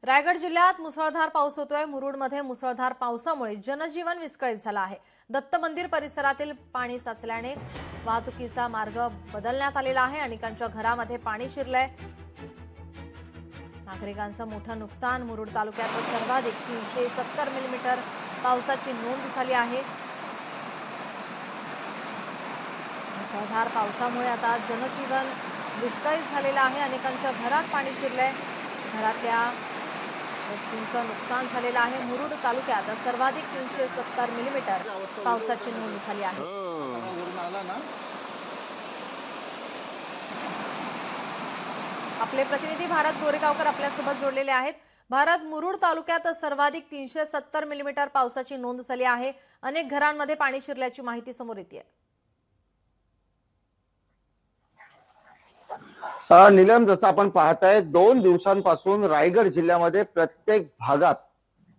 रायगड जिल्ह्यात मुसळधार पाऊस होतोय। मुरुडमध्ये मुसळधार पावसामुळे जनजीवन विस्कळीत झालं आहे। दत्त मंदिर परिसरातील पाणी साचल्याने वाहतुकीचा मार्ग बदलण्यात आलेला आहे। अनेकांच्या घरामध्ये पाणी शिरलंय। नागरिकांचं मोठं नुकसान। मुरुड तालुक्यात सर्वाधिक 370 मिलीमीटर पावसाची नोंद झाली आहे। मुसळधार पावसामुळे आता जनजीवन विस्कळीत झालेलं आहे। अनेकांच्या घरात पाणी शिरलंय। घरातल्या वस्तूंचं नुकसान झालेलं आहे। मुरुड तालुक्यात सर्वाधिक 370 मिलीमीटर पावसाची नोंद झाली आहे। आपले प्रतिनिधी भारत गोरेगावकर आपल्यासोबत जोडलेले आहेत। भारत, मुरुड तालुक्यात सर्वाधिक 370 मिलीमीटर पावसाची नोंद झाली आहे। अनेक घरांमध्ये पाणी शिरल्याची माहिती समोर येते। नीलम, जसं आपण पाहताय 2 दिवसांपासून रायगड जिल्ह्यामध्ये प्रत्येक भागात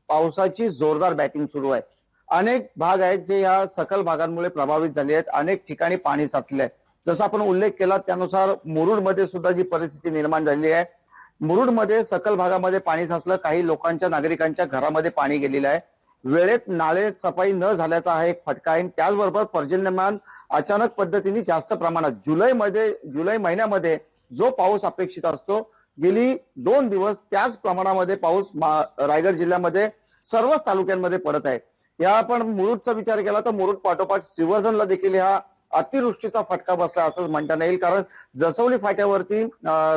पावसाची जोरदार बॅटिंग सुरू आहे। अनेक भाग आहेत जे या सकल भागांमुळे प्रभावित झाले आहेत। अनेक ठिकाणी पाणी साचले आहे। जसं आपण उल्लेख केला त्यानुसार मुरुडमध्ये सुद्धा जी परिस्थिती निर्माण झाली आहे, मुरुडमध्ये सकल भागामध्ये पाणी साचलं। काही लोकांच्या नागरिकांच्या घरामध्ये पाणी गेलेलं आहे। वेळेत नाळे सफाई न झाल्याचा हा एक फटका आहे। त्याचबरोबर पर्जन्यमान अचानक पद्धतीने जास्त प्रमाणात जुलै महिन्यामध्ये जो पाऊस अपेक्षित असतो, गेली 2 दिवस त्याच प्रमाणामध्ये पाऊस रायगड जिल्ह्यामध्ये सर्वच तालुक्यांमध्ये पडत आहे। या आपण मुरुडचा विचार केला तर मुरुड पाठोपाठ श्रीवर्धनला देखील हा अतिवृष्टीचा फटका बसला असंच म्हणता येईल। कारण जसवली फाट्यावरती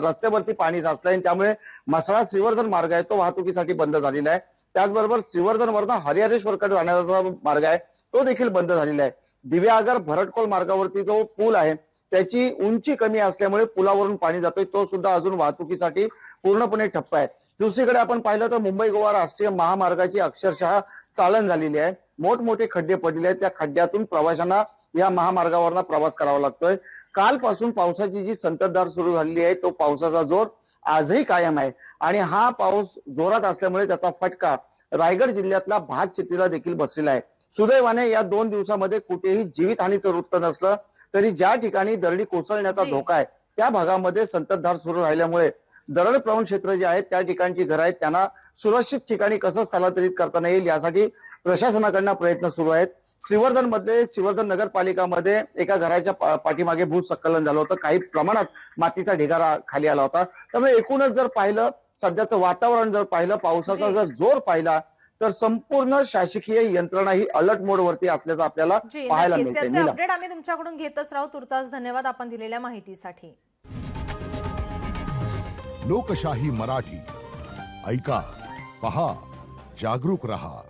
रस्त्यावरती पाणी साचलंय आणि त्यामुळे म्हसळा श्रीवर्धन मार्ग आहे तो वाहतुकीसाठी बंद झालेला आहे। त्याचबरोबर श्रीवर्धन वरनं हरिहरेश्वरकडे जाण्याचा मार्ग आहे तो देखील बंद झालेला आहे। दिव्यागर भरटकोल मार्गावरती जो पूल आहे त्याची उंची कमी असल्यामुळे पुलावरून पाणी जातोय, तो सुद्धा अजून वाहतुकीसाठी पूर्णपणे ठप्प आहे। दुसरीकडे आपण पाहिलं तर मुंबई गोवा राष्ट्रीय महामार्गाची अक्षरशः चाळण झालेली आहे। मोठमोठे खड्डे पडलेले आहेत। त्या खड्ड्यातून प्रवाशांना या महामार्गावरनं प्रवास करावा लागतोय। कालपासून पावसाची जी संततधार सुरू झालेली आहे तो पावसाचा जोर आजही कायम आहे आणि हा पाऊस जोरात असल्यामुळे त्याचा फटका रायगड जिल्ह्यातल्या भात शेतीला देखील बसलेला आहे। सुदैवाने या 2 दिवसामध्ये कुठेही जीवितहानीचं वृत्त नसलं तरी ज्या ठिकाणी दरडी कोसळण्याचा धोका आहे त्या भागामध्ये संततधार सुरू राहिल्यामुळे दरडप्रवण क्षेत्र जे आहेत त्या ठिकाणची घरं आहेत त्यांना सुरक्षित ठिकाणी कसं स्थलांतरित करता येईल यासाठी प्रशासनाकडून प्रयत्न सुरू आहेत। श्रीवर्धन मध्ये श्रीवर्धन नगरपालिकामध्ये एका घराच्या पाठीमागे भूस्खलन झालं होतं। काही प्रमाणात मातीचा ढिगारा खाली आला होता। त्यामुळे एकूणच जर पाहिलं, सध्याचं वातावरण जर पाहिलं, पावसाचा जर जोर पाहिला तर संपूर्ण शासकीय यंत्रणा ही अलर्ट मोड वरती असल्याचं आपल्याला पाहायला मिळते। अपडेट आम्ही तुमच्याकडून घेतच राहू। तुर्तास धन्यवाद आपण दिलेल्या माहितीसाठी। लोकशाही मराठी ऐका, पहा, जागरूक रहा।